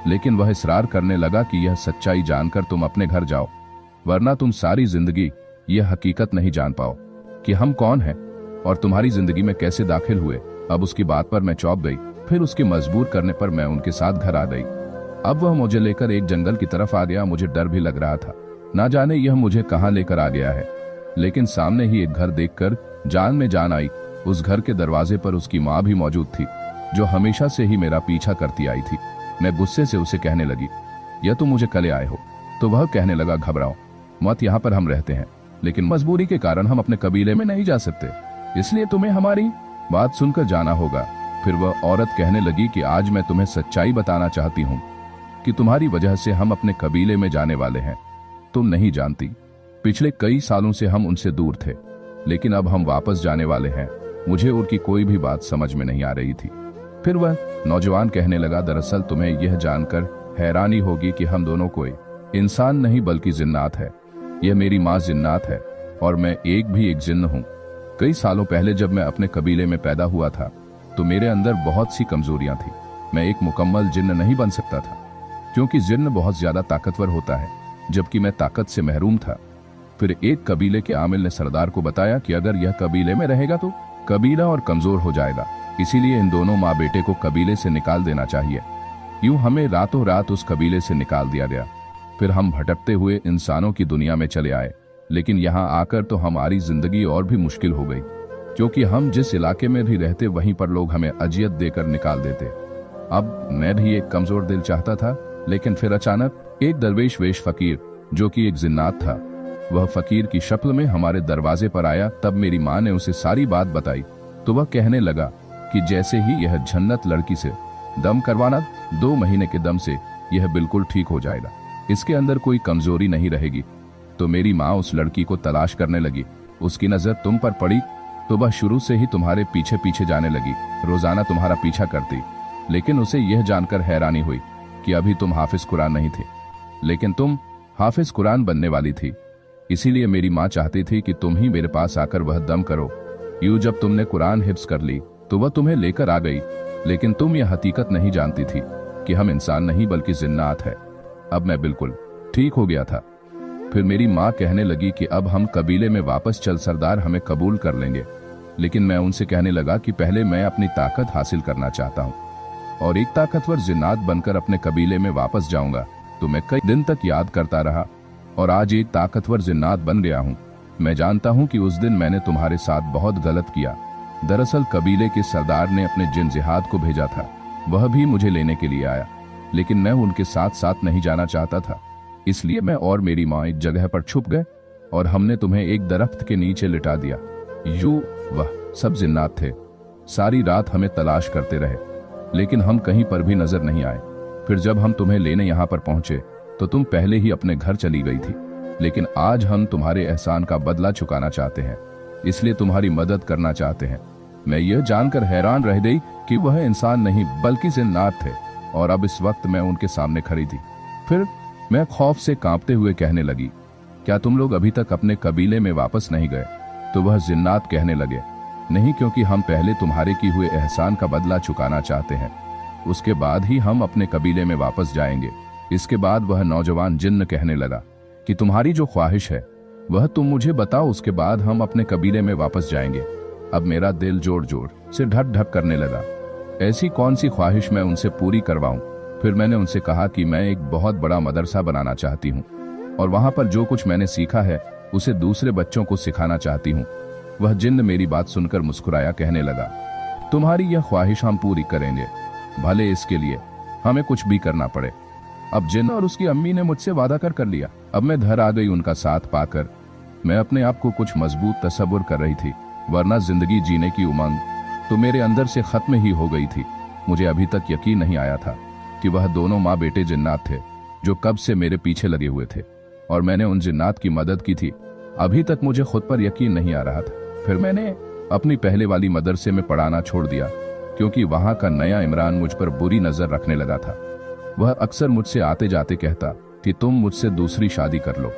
लेकिन वह इसरार करने लगा कि यह सच्चाई जानकर तुम अपने घर जाओ, वरना तुम सारी जिंदगी यह हकीकत नहीं जान पाओ कि हम कौन हैं और तुम्हारी जिंदगी में कैसे दाखिल हुए। अब उसकी बात पर मैं चौंक गई। फिर उसके मजबूर करने पर मैं उनके साथ घर आ गई। अब वह मुझे लेकर एक जंगल की तरफ आ गया। मुझे डर भी लग रहा था, ना जाने यह मुझे कहां लेकर आ गया है। लेकिन सामने ही एक घर देखकर जान में जान आई। उस घर के दरवाजे पर उसकी माँ भी मौजूद थी, जो हमेशा से ही मेरा पीछा करती आई थी। मैं गुस्से से उसे कहने लगी, यह तुम मुझे कले आए हो? तो वह कहने लगा, घबराओ मत, यहाँ पर हम रहते हैं, लेकिन मजबूरी के कारण हम अपने कबीले में नहीं जा सकते, इसलिए तुम्हें हमारी बात सुनकर जाना होगा। फिर वह औरत कहने लगी कि आज मैं तुम्हें सच्चाई बताना चाहती हूँ कि तुम्हारी वजह से हम अपने कबीले में जाने वाले हैं। तुम नहीं जानती, पिछले कई सालों से हम उनसे दूर थे, लेकिन अब हम वापस जाने वाले हैं। मुझे उनकी कोई भी बात समझ में नहीं आ रही थी। फिर वह नौजवान कहने लगा, दरअसल तुम्हें यह जानकर हैरानी होगी कि हम दोनों कोई इंसान नहीं बल्कि जिन्नात है। यह मेरी माँ जिन्नात है और मैं एक जिन्न हूँ। कई सालों पहले जब मैं अपने कबीले में पैदा हुआ था तो मेरे अंदर बहुत सी कमजोरियां थी। मैं एक मुकम्मल जिन्न नहीं बन सकता था, क्योंकि जिन्न बहुत ज्यादा ताकतवर होता है, जबकि मैं ताकत से महरूम था। फिर एक कबीले के आमिल ने सरदार को बताया कि अगर यह कबीले में रहेगा तो कबीला और कमजोर हो जाएगा, इसीलिए इन दोनों माँ बेटे को कबीले से निकाल देना चाहिए। यूं हमें रातों रात उस कबीले से निकाल दिया गया। फिर हम भटकते हुए इंसानों की दुनिया में चले आए, लेकिन यहाँ आकर तो हमारी जिंदगी और भी मुश्किल हो गई, क्योंकि हम जिस इलाके में भी रहते वहीं पर लोग हमें अजियत देकर निकाल देते। अब मैं भी एक कमजोर दिल चाहता था, लेकिन फिर अचानक एक दरवेश वेश फकीर, जो कि एक जिन्नात था, वह फकीर की शक्ल में हमारे दरवाजे पर आया। तब मेरी माँ ने उसे सारी बात बताई तो वह कहने लगा कि जैसे ही यह जन्नत लड़की से दम करवाना, 2 महीने के दम से यह बिल्कुल ठीक हो जाएगा, इसके अंदर कोई कमजोरी नहीं रहेगी। तो मेरी माँ उस लड़की को तलाश करने लगी। उसकी नजर तुम पर पड़ी तो वह शुरू से ही तुम्हारे पीछे पीछे जाने लगी, रोजाना तुम्हारा पीछा करती। लेकिन उसे यह जानकर हैरानी हुई कि अभी तुम हाफिज कुरान नहीं थे, लेकिन तुम हाफिज कुरान बनने वाली थी। इसीलिए मेरी माँ चाहती थी कि तुम ही मेरे पास आकर वह दम करो। यूं जब तुमने कुरान हिफ्ज कर ली तो वह तुम्हें लेकर आ गई, लेकिन तुम यह हकीकत नहीं जानती थी कि हम इंसान नहीं बल्कि जिन्नात है। अब मैं बिल्कुल ठीक हो गया था। फिर मेरी माँ कहने लगी कि अब हम कबीले में वापस चल, सरदार हमें कबूल कर लेंगे। लेकिन मैं उनसे कहने लगा कि पहले मैं अपनी ताकत हासिल करना चाहता हूँ और एक ताकतवर जिन्नात बनकर अपने कबीले में वापस जाऊंगा। तो मैं कई दिन तक याद करता रहा और आज एक ताकतवर जिन्नात बन गया हूँ। मैं जानता हूँ कि उस दिन मैंने तुम्हारे साथ बहुत गलत किया। दरअसल कबीले के सरदार ने अपने जिन जिहाद को भेजा था, वह भी मुझे लेने के लिए आया, लेकिन मैं उनके साथ साथ नहीं जाना चाहता था। इसलिए मैं और मेरी माँ एक जगह पर छुप गए और हमने तुम्हें एक दरख्त के नीचे लिटा दिया। यूं वह सब जिन्नात थे। सारी रात हमें तलाश करते रहे, लेकिन हम कहीं पर भी नजर नहीं आए। फिर जब हम तुम्हें लेने यहाँ पर पहुंचे तो तुम पहले ही अपने घर चली गई थी। लेकिन आज हम तुम्हारे एहसान का बदला चुकाना चाहते हैं, इसलिए तुम्हारी मदद करना चाहते हैं। मैं यह जानकर हैरान रह गई कि वह इंसान नहीं बल्कि जिन्नात थे और अब इस वक्त मैं उनके सामने खड़ी थी। फिर मैं खौफ से कांपते हुए कहने लगी, क्या तुम लोग अभी तक अपने कबीले में वापस नहीं गए? तो वह जिन्नात कहने लगे, नहीं, क्योंकि हम पहले तुम्हारे किए हुए एहसान का बदला चुकाना चाहते हैं, उसके बाद ही हम अपने कबीले में वापस जाएंगे। इसके बाद वह नौजवान जिन्न कहने लगा कि तुम्हारी जो ख्वाहिश है वह तुम मुझे बताओ, उसके बाद हम अपने कबीले में वापस जाएंगे। अब मेरा दिल जोर जोर से धक धक करने लगा। ऐसी कौन सी ख्वाहिश मैं उनसे पूरी करवाऊं फिर मैंने उनसे कहा कि मैं एक बहुत बड़ा मदरसा बनाना चाहती हूँ और वहां पर जो कुछ मैंने सीखा है उसे दूसरे बच्चों को सिखाना चाहती हूँ। वह जिन्न मेरी बात सुनकर मुस्कुराया, कहने लगा, तुम्हारी यह ख्वाहिश हम पूरी करेंगे, भले इसके लिए हमें कुछ भी करना पड़े। अब जिन्न और उसकी अम्मी ने मुझसे वादा कर लिया। अब मैं घर आ गई उनका साथ पाकर। मैं अपने आप को कुछ मजबूत तसव्वुर कर रही थी, वरना जिंदगी जीने की उमंग तो मेरे अंदर से खत्म ही हो गई थी। मुझे अभी तक यकीन नहीं आया था कि वह दोनों माँ बेटे जिन्नात थे जो कब से मेरे पीछे लगे हुए थे और मैंने उन जिन्नात की मदद की थी। अभी तक मुझे खुद पर यकीन नहीं आ रहा था। फिर मैंने अपनी पहले वाली मदरसे में पढ़ाना छोड़ दिया क्योंकि वहां का नया इमरान मुझ पर बुरी नजर रखने लगा था। वह अक्सर मुझसे आते जाते कहता कि तुम मुझसे दूसरी शादी कर लो,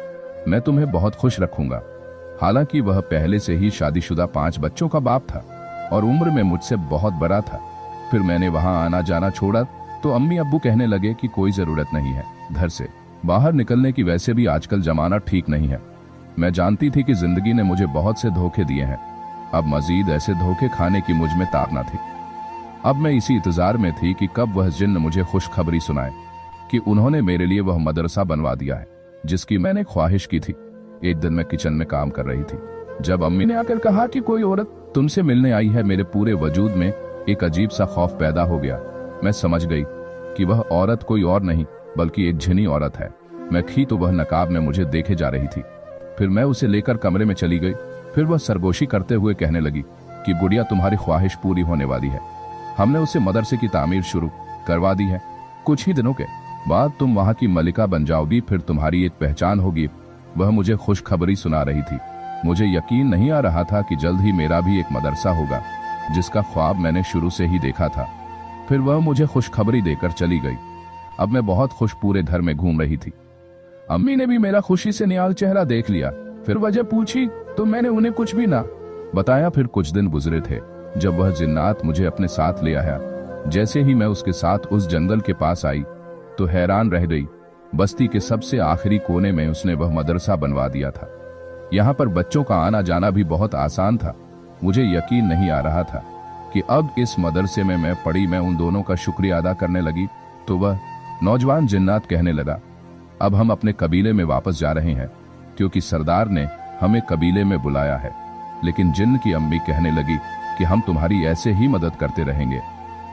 मैं तुम्हें बहुत खुश रखूंगा। हालांकि वह पहले से ही शादीशुदा 5 बच्चों का बाप था और उम्र में मुझसे बहुत बड़ा था। फिर मैंने वहां आना जाना छोड़ा तो अम्मी अब्बू कहने लगे कि कोई जरूरत नहीं है घर से बाहर निकलने की, वैसे भी आजकल जमाना ठीक नहीं है। मैं जानती थी कि जिंदगी ने मुझे बहुत से धोखे दिए हैं, अब मजीद ऐसे धोखे खाने की मुझ में ताक न थी। अब मैं इसी इंतजार में थी कि कब वह जिन्न मुझे खुशखबरी सुनाए कि उन्होंने मेरे लिए वह मदरसा बनवा दिया है जिसकी मैंने ख्वाहिश की थी। एक दिन मैं किचन में काम कर रही थी जब अम्मी ने आकर कहा कि कोई औरत तुमसे मिलने आई है। मेरे पूरे वजूद में एक अजीब सा खौफ पैदा हो गया। मैं समझ गई कि वह औरत कोई और नहीं बल्कि एक झिनी औरत है। मैं थी तो वह नकाब में मुझे देखे जा रही थी। फिर मैं उसे लेकर कमरे में चली गई। फिर वह सरगोशी करते हुए कहने लगी कि गुड़िया, तुम्हारी ख्वाहिश पूरी होने वाली है। हमने उसे मदरसे की तामीर शुरू करवा दी है। कुछ ही दिनों के बाद तुम वहां की मलिका बन जाओगी, फिर तुम्हारी एक पहचान होगी। वह मुझे खुशखबरी सुना रही थी। मुझे यकीन नहीं आ रहा था कि जल्द ही मेरा भी एक मदरसा होगा जिसका ख्वाब मैंने शुरू से ही देखा था। फिर वह मुझे खुशखबरी देकर चली गई। अब मैं बहुत खुश पूरे घर में घूम रही थी। अम्मी ने भी मेरा खुशी से निहाल चेहरा देख लिया। फिर वजह पूछी तो मैंने उन्हें कुछ भी ना बताया। फिर कुछ दिन गुजरे थे जब वह जिन्नात मुझे अपने साथ ले आया। जैसे ही मैं उसके साथ उस जंगल के पास आई तो हैरान रह गई। बस्ती के सबसे आखिरी कोने में उसने वह मदरसा बनवा दिया था। यहाँ पर बच्चों का आना जाना भी बहुत आसान था। मुझे यकीन नहीं आ रहा था कि अब इस मदरसे में मैं पढ़ी। मैं उन दोनों का शुक्रिया अदा करने लगी तो वह नौजवान जिन्नात कहने लगा, अब हम अपने कबीले में वापस जा रहे हैं क्योंकि सरदार ने हमें कबीले में बुलाया है। लेकिन जिन्न की अम्मी कहने लगी कि हम तुम्हारी ऐसे ही मदद करते रहेंगे।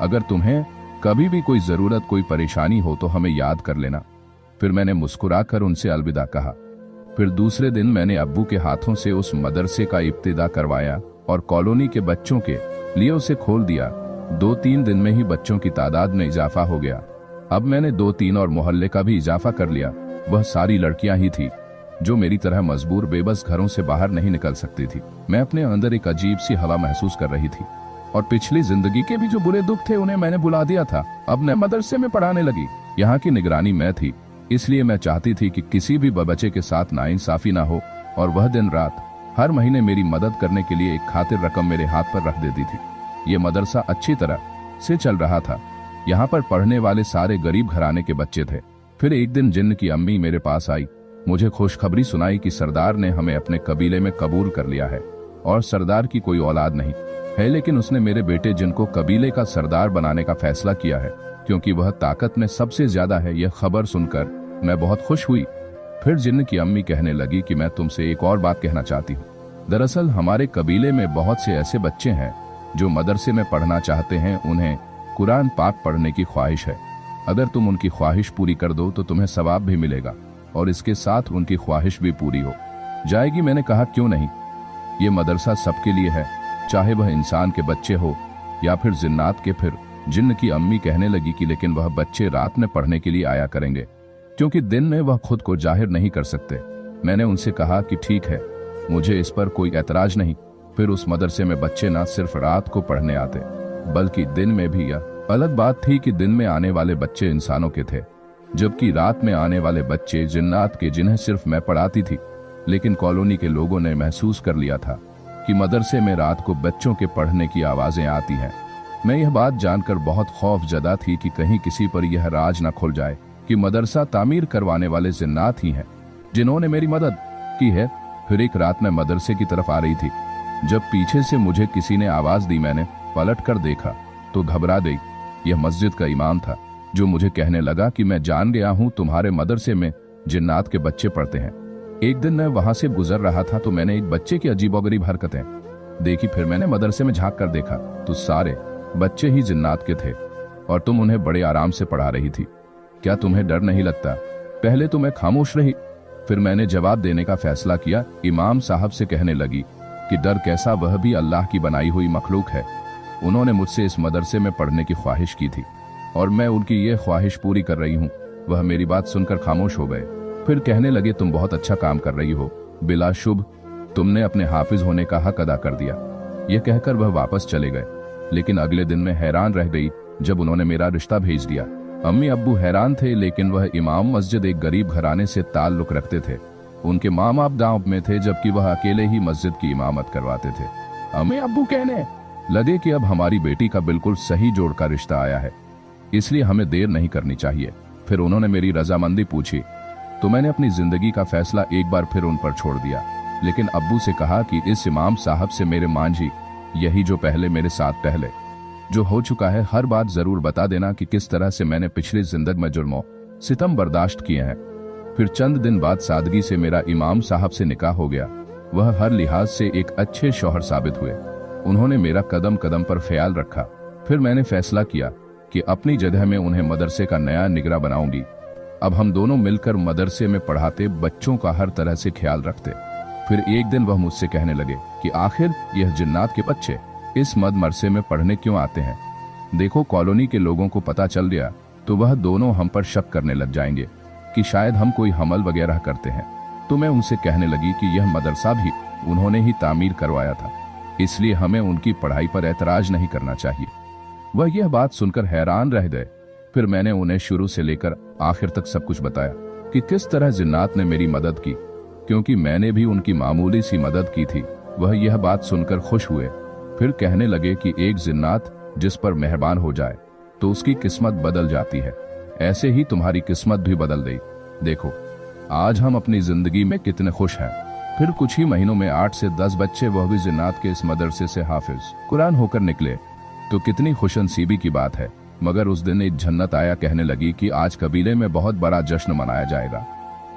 अगर तुम्हें कभी भी कोई जरूरत, कोई परेशानी हो तो हमें याद कर लेना। फिर मैंने मुस्कुराकर उनसे अलविदा कहा। फिर दूसरे दिन मैंने अब्बू के हाथों से उस मदरसे का इब्तिदा करवाया और कॉलोनी के बच्चों के लिए उसे खोल दिया। 2-3 दिन में ही बच्चों की तादाद में इजाफा हो गया। अब मैंने 2-3 और मोहल्ले का भी इजाफा कर लिया। वह सारी लड़कियां ही थी जो मेरी तरह मजबूर बेबस घरों से बाहर नहीं निकल सकती थी। मैं अपने अंदर एक अजीब सी हवा महसूस कर रही थी और पिछली जिंदगी के भी जो बुरे दुख थे उन्हें मैंने भुला दिया था। अब मैं मदरसे में पढ़ाने लगी। यहाँ की निगरानी मैं थी, इसलिए मैं चाहती थी कि किसी भी बच्चे के साथ नाइंसाफी ना हो। और वह दिन रात हर महीने मेरी मदद करने के लिए एक खातिर रकम मेरे हाथ पर रख देती थी। ये मदरसा अच्छी तरह से चल रहा था। यहाँ पर पढ़ने वाले सारे गरीब घराने के बच्चे थे। फिर एक दिन जिन्न की अम्मी मेरे पास आई, मुझे खुशखबरी सुनाई कि सरदार ने हमें अपने कबीले में कबूल कर लिया है और सरदार की कोई औलाद नहीं है, लेकिन उसने मेरे बेटे जिनको कबीले का सरदार बनाने का फैसला किया है क्योंकि वह ताकत में सबसे ज्यादा है। यह खबर सुनकर मैं बहुत खुश हुई। फिर जिन्न की अम्मी कहने लगी कि मैं तुमसे एक और बात कहना चाहती हूँ। दरअसल हमारे कबीले में बहुत से ऐसे बच्चे हैं जो मदरसे में पढ़ना चाहते हैं। उन्हें कुरान पाक पढ़ने की ख्वाहिश है। अगर तुम उनकी ख्वाहिश पूरी कर दो तो तुम्हें सवाब भी मिलेगा और इसके साथ उनकी ख्वाहिश भी पूरी हो जाएगी। मैंने कहा क्यों नहीं, ये मदरसा सबके लिए है, चाहे वह इंसान के बच्चे हो या फिर जिन्नात के। फिर जिन्न की अम्मी कहने लगी कि लेकिन वह बच्चे रात में पढ़ने के लिए आया करेंगे क्योंकि दिन में वह खुद को जाहिर नहीं कर सकते। मैंने उनसे कहा कि ठीक है, मुझे इस पर कोई ऐतराज नहीं। फिर उस मदरसे में बच्चे न सिर्फ रात को पढ़ने आते बल्कि दिन में भी। यह अलग बात थी कि दिन में आने वाले बच्चे इंसानों के थे जबकि रात में आने वाले बच्चे जिन्नात के, जिन्हें सिर्फ मैं पढ़ाती थी। लेकिन कॉलोनी के लोगों ने महसूस कर लिया था कि मदरसे में रात को बच्चों के पढ़ने की आवाजें आती हैं। मैं यह बात जानकर बहुत खौफजदा थी कि कहीं किसी पर यह राज न खुल जाए कि मदरसा तामीर करवाने वाले जिन्नात ही हैं जिन्होंने मेरी मदद की है। फिर एक रात मैं मदरसे की तरफ आ रही थी जब पीछे से मुझे किसी ने आवाज दी। मैंने पलट कर देखा तो घबरा गई। यह मस्जिद का इमाम था। जो मुझे कहने लगा कि मैं जान गया हूं तुम्हारे मदरसे में जिन्नात के बच्चे पढ़ते हैं। एक दिन मैं वहां से गुजर रहा था तो मैंने एक बच्चे की अजीबोगरीब हरकतें देखी। फिर मैंने मदरसे में झांक कर देखा तो सारे बच्चे ही जिन्नात के थे और तुम उन्हें बड़े आराम से पढ़ा रही थी। क्या तुम्हें डर नहीं लगता? पहले तो मैं खामोश रही, फिर मैंने जवाब देने का फैसला किया। इमाम साहब से कहने लगी कि डर कैसा, वह भी अल्लाह की बनाई हुई मखलूक है। उन्होंने मुझसे इस मदरसे में पढ़ने की ख्वाहिश की थी और मैं उनकी ये ख्वाहिश पूरी कर रही हूँ। वह मेरी बात सुनकर खामोश हो गए। फिर कहने लगे तुम बहुत अच्छा काम कर रही हो, बिलाशुभ तुमने अपने हाफिज होने का हक अदा कर दिया। यह कहकर वह वापस चले गए। लेकिन अगले दिन मैं हैरान रह गई जब उन्होंने मेरा रिश्ता भेज दिया। अम्मी अब्बू हैरान थे, लेकिन वह इमाम मस्जिद एक गरीब घराने से ताल्लुक रखते थे। उनके माँ बाप गांव में थे जबकि वह अकेले ही मस्जिद की इमामत करवाते थे। अम्मी अब्बू कहने लगे कि अब हमारी बेटी का बिल्कुल सही जोड़ का रिश्ता आया है, इसलिए हमें देर नहीं करनी चाहिए। फिर उन्होंने मेरी रजामंदी पूछी तो मैंने अपनी जिंदगी का फैसला एक बार फिर उन पर छोड़ दिया। लेकिन अब्बू से कहा कि इस इमाम साहब से मेरे मांझी, यही जो पहले मेरे साथ पहले जो हो चुका है, हर बात जरूर बता देना कि किस तरह से मैंने पिछली जिंदगी में जुर्मों सितम बर्दाश्त किए हैं। फिर चंद दिन बाद सादगी से मेरा इमाम साहब से निकाह हो गया। वह हर लिहाज से एक अच्छे शौहर साबित हुए। उन्होंने मेरा कदम कदम पर ख्याल रखा। फिर मैंने फैसला किया कि अपनी जगह में उन्हें मदरसे का नया निगरां बनाऊंगी। अब हम दोनों मिलकर मदरसे में पढ़ाते, बच्चों का हर तरह से ख्याल रखते। फिर एक दिन वह मुझसे कहने लगे कि आखिर यह जिन्नात के बच्चे इस मदरसे में पढ़ने क्यों आते हैं? देखो, कॉलोनी के लोगों को पता चल गया तो वह दोनों हम पर शक करने लग जाएंगे कि शायद हम कोई हमल वगैरह करते हैं। तो मैं उनसे कहने लगी कि यह मदरसा भी उन्होंने ही तामीर करवाया था, इसलिए हमें उनकी पढ़ाई पर ऐतराज नहीं करना चाहिए। वह यह बात सुनकर हैरान रह गए। फिर मैंने उन्हें शुरू से लेकर आखिर तक सब कुछ बताया कि किस तरह जिन्नात ने मेरी मदद की, क्योंकि मैंने भी उनकी मामूली सी मदद की थी। वह यह बात सुनकर खुश हुए। फिर कहने लगे कि एक जिन्नात जिस पर मेहरबान हो जाए तो उसकी किस्मत बदल जाती है। ऐसे ही तुम्हारी किस्मत भी बदल गई। देखो, आज हम अपनी जिंदगी में कितने खुश हैं। फिर कुछ ही महीनों में 8 से 10 बच्चे, वह भी जिन्नात के इस मदरसे से हाफिज कुरान होकर निकले। तो कितनी खुशनसीबी की बात है। मगर उस दिन एक जन्नत आया कहने लगी कि आज कबीले में बहुत बड़ा जश्न मनाया जाएगा,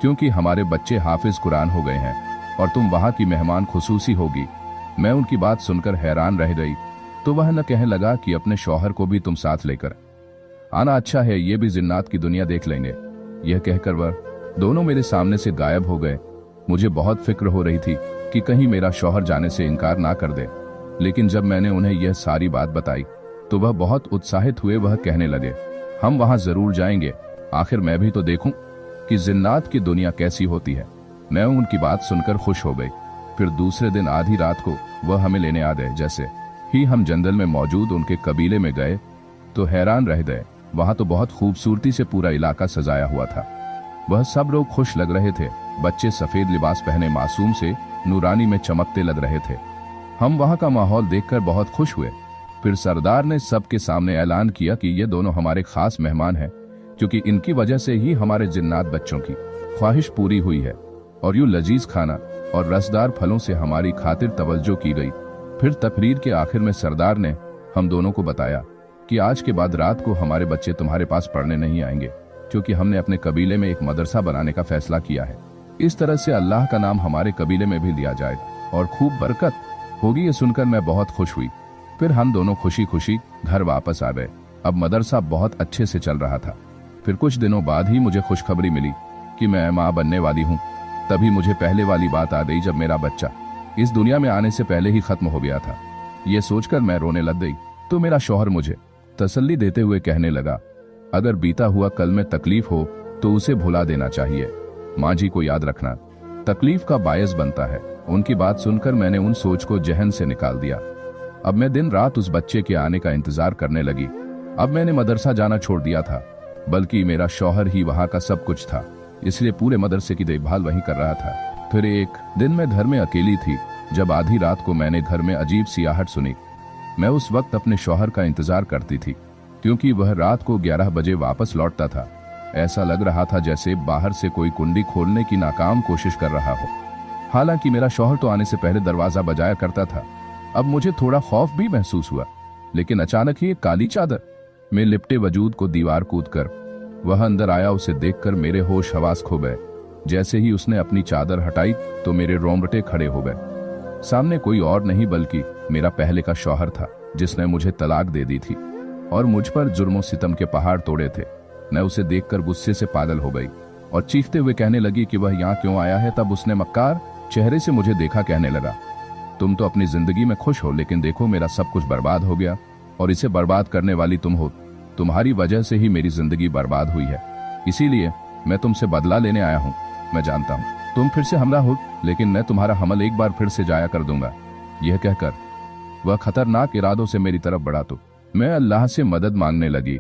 क्योंकि हमारे बच्चे हाफिज कुरान हो गए हैं और तुम वहां की मेहमान खुसूसी होगी। मैं उनकी बात सुनकर हैरान रह गई। तो वह न कहने लगा कि अपने शौहर को भी तुम साथ लेकर आना, अच्छा है, ये भी जिन्नात की दुनिया देख लेंगे। यह कहकर वह दोनों मेरे सामने से गायब हो गए। मुझे बहुत फिक्र हो रही थी कि कहीं मेरा शौहर जाने से इनकार ना कर दे। लेकिन जब मैंने उन्हें यह सारी बात बताई तो वह बहुत उत्साहित हुए। वह कहने लगे हम वहां जरूर जाएंगे, आखिर मैं भी तो देखूं कि जिन्नात की दुनिया कैसी होती है। मैं उनकी बात सुनकर खुश हो गई। फिर दूसरे दिन आधी रात को वह हमें लेने आ गए। जैसे ही हम जंगल में मौजूद उनके कबीले में गए तो हैरान रह गए। वहां तो बहुत खूबसूरती से पूरा इलाका सजाया हुआ था। वह सब लोग खुश लग रहे थे। बच्चे सफेद लिबास पहने मासूम से नूरानी में चमकते लग रहे थे। हम वहां का माहौल देखकर बहुत खुश हुए। फिर सरदार ने सबके सामने ऐलान किया कि ये दोनों हमारे खास मेहमान हैं, क्योंकि इनकी वजह से ही हमारे जिन्नात बच्चों की ख्वाहिश पूरी हुई है। और यूं लजीज खाना और रसदार फलों से हमारी खातिर तवज्जो की गई। फिर तकरीर के आखिर में सरदार ने हम दोनों को बताया कि आज के बाद रात को हमारे बच्चे तुम्हारे पास पढ़ने नहीं आएंगे, क्योंकि हमने अपने कबीले में एक मदरसा बनाने का फैसला किया है। इस तरह से अल्लाह का नाम हमारे कबीले में भी लिया जाएगा और खूब बरकत होगी। ये सुनकर मैं बहुत खुश हुई। फिर हम दोनों खुशी खुशी घर वापस आ गए। अब मदरसा बहुत अच्छे से चल रहा था। फिर कुछ दिनों बाद ही मुझे खुशखबरी मिली कि मैं माँ बनने वाली हूँ। तभी मुझे पहले वाली बात आ गई जब मेरा बच्चा इस दुनिया में आने से पहले ही खत्म हो गया था। ये सोचकर मैं रोने लग गई। तो मेरा शौहर मुझे तसल्ली देते हुए कहने लगा, अगर बीता हुआ कल में तकलीफ हो तो उसे भुला देना चाहिए। माँ जी को याद रखना तकलीफ का बायस बनता है। उनकी बात सुनकर मैंने उन सोच को जहन से निकाल दिया। अब मैं दिन रात उस बच्चे के आने का इंतजार करने लगी। अब मैंने मदरसा जाना छोड़ दिया था, बल्कि मेरा शौहर ही वहां का सब कुछ था, इसलिए पूरे मदरसे की देखभाल वही कर रहा था। फिर एक दिन मैं घर में अकेली थी जब आधी रात को मैंने घर में अजीब सी आहट सुनी। मैं उस वक्त अपने शौहर का इंतजार करती थी, क्योंकि वह रात को 11 बजे वापस लौटता था। ऐसा लग रहा था जैसे बाहर से कोई कुंडी खोलने की नाकाम कोशिश कर रहा हो। हालांकि मेरा शौहर तो आने से पहले दरवाजा बजाया करता था। अब मुझे थोड़ा खौफ भी महसूस हुआ, लेकिन अचानक ही एक काली चादर में लिपटे वजूद को दीवार कूदकर वह अंदर आया। उसे देखकर मेरे होश हवास खो गए। जैसे ही उसने अपनी चादर हटाई तो मेरे रोंगटे खड़े हो गए। सामने कोई और नहीं बल्कि मेरा पहले का शौहर था, जिसने मुझे तलाक दे दी थी और मुझ पर जुर्मों सितम के पहाड़ तोड़े थे। मैं उसे देखकर गुस्से से पागल हो गई और चीखते हुए कहने लगी कि वह यहाँ क्यों आया है। तब उसने मक्कार चेहरे से मुझे देखा, कहने लगा, तुम तो अपनी जिंदगी में खुश हो, लेकिन देखो मेरा सब कुछ बर्बाद हो गया और इसे बर्बाद करने वाली तुम हो। तुम्हारी वजह से ही मेरी जिंदगी बर्बाद हुई है, इसीलिए मैं तुमसे बदला लेने आया हूँ। मैं जानता हूँ तुम फिर से हमला हो, लेकिन मैं तुम्हारा हमल एक बार फिर से जाया कर दूंगा। यह कहकर वह खतरनाक इरादों से मेरी तरफ बढ़ा तो मैं अल्लाह से मदद मांगने लगी,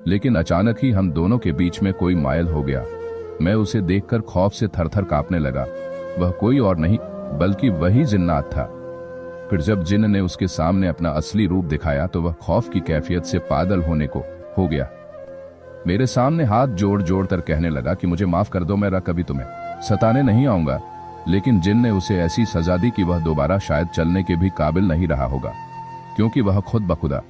लेकिन अचानक ही हम दोनों के बीच में कोई मायल हो गया। मैं उसे देखकर खौफ से थरथर कांपने लगा। वह कोई और नहीं बल्कि वही जिन्नात था। फिर जब जिन्न ने उसके सामने अपना असली रूप दिखाया तो वह खौफ की कैफियत से पागल होने को हो गया। मेरे सामने हाथ जोड़ जोड़ कर कहने लगा कि मुझे माफ कर दो, मैं कभी तुम्हें सताने नहीं आऊंगा। लेकिन जिन्न ने उसे ऐसी सजा दी कि वह दोबारा शायद चलने के भी काबिल नहीं रहा होगा, क्योंकि वह खुद बखुदा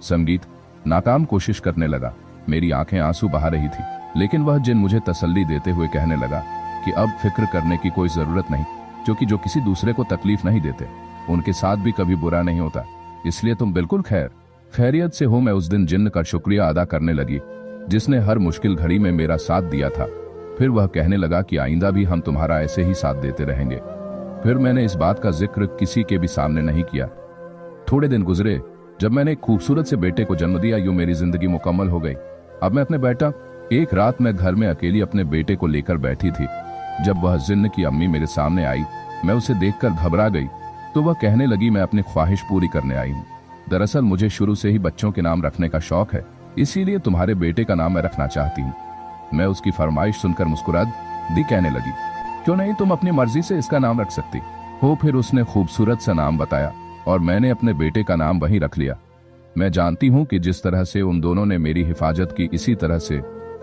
संगीत नाकाम कोशिश करने लगा। मेरी आंखें आंसू बहा रही थी, लेकिन वह जिन्न मुझे तसल्ली देते हुए कहने लगा कि अब फिक्र करने की कोई जरूरत नहीं, क्योंकि जो किसी दूसरे को तकलीफ नहीं देते उनके साथ भी कभी बुरा नहीं होता, इसलिए तुम बिल्कुल खैरियत से हो। मैं उस दिन जिन्न का शुक्रिया अदा करने लगी, जिसने हर मुश्किल घड़ी में मेरा साथ दिया था। फिर वह कहने लगा कि आइंदा भी हम तुम्हारा ऐसे ही साथ देते रहेंगे। फिर मैंने इस बात का जिक्र किसी के भी सामने नहीं किया। थोड़े दिन गुजरे, जब मैंने एक खूबसूरत से बेटे को जन्म दिया, यूं मेरी जिंदगी मुकम्मल हो गई। अब मैं अपने बेटा एक रात मैं घर में अकेली अपने बेटे को लेकर बैठी थी। जब वह जिन्न की अम्मी मेरे सामने आई, मैं उसे देखकर घबरा गई तो वह कहने लगी, मैं अपनी ख्वाहिश पूरी करने आई हूँ। दरअसल मुझे शुरू से ही बच्चों के नाम रखने का शौक है, इसीलिए तुम्हारे बेटे का नाम मैं रखना चाहती हूँ। मैं उसकी फरमाइश सुनकर मुस्कुरा दी, कहने लगी, क्यों नहीं, तुम अपनी मर्जी से इसका नाम रख सकती हो। फिर उसने खूबसूरत सा नाम बताया और मैंने अपने बेटे का नाम वहीं रख लिया। मैं जानती हूँ कि जिस तरह से उन दोनों ने मेरी हिफाजत की, इसी तरह से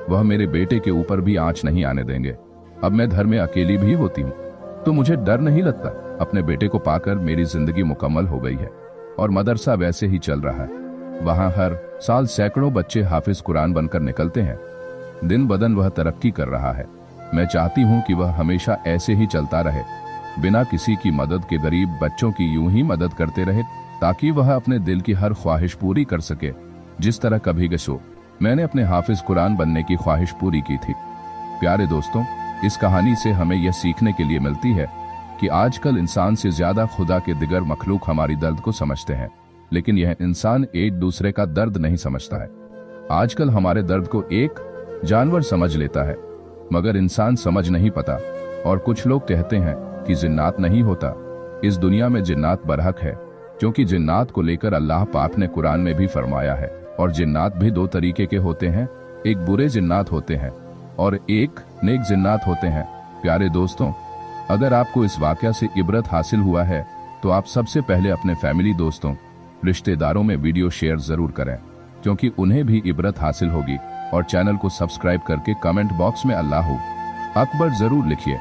वह मेरे बेटे के ऊपर भी आंच नहीं आने देंगे। अब मैं घर में अकेली भी होती हूँ तो मुझे डर नहीं लगता। अपने बेटे को पाकर मेरी जिंदगी मुकम्मल हो गई है और मदरसा वैसे ही चल रहा है। वहां हर साल सैकड़ों बच्चे हाफिज कुरान बनकर निकलते हैं। दिन बदन वह तरक्की कर रहा है। मैं चाहती हूँ कि वह हमेशा ऐसे ही चलता रहे, बिना किसी की मदद के गरीब बच्चों की यूं ही मदद करते रहे, ताकि वह अपने दिल की हर ख्वाहिश पूरी कर सके। जिस तरह कभी गसो मैंने अपने हाफिज कुरान बनने की ख्वाहिश पूरी की थी। प्यारे दोस्तों, इस कहानी से हमें यह सीखने के लिए मिलती है कि आजकल इंसान से ज्यादा खुदा के दिगर मखलूक हमारी दर्द को समझते हैं, लेकिन यह इंसान एक दूसरे का दर्द नहीं समझता है। आजकल हमारे दर्द को एक जानवर समझ लेता है, मगर इंसान समझ नहीं पाता। और कुछ लोग कहते हैं कि जिन्नात नहीं होता। इस दुनिया में जिन्नात बरहक है, क्योंकि जिन्नात को लेकर अल्लाह पाक ने कुरान में भी फरमाया है। और जिन्नात भी दो तरीके के होते हैं, एक बुरे जिन्नात होते हैं और एक नेक जिन्नात होते हैं। प्यारे दोस्तों, अगर आपको इस वाकया से इबरत हासिल हुआ है तो आप सबसे पहले अपने फैमिली, दोस्तों, रिश्तेदारों में वीडियो शेयर जरूर करें, क्योंकि उन्हें भी इबरत हासिल होगी। और चैनल को सब्सक्राइब करके कमेंट बॉक्स में अल्लाहू अकबर जरूर लिखिए।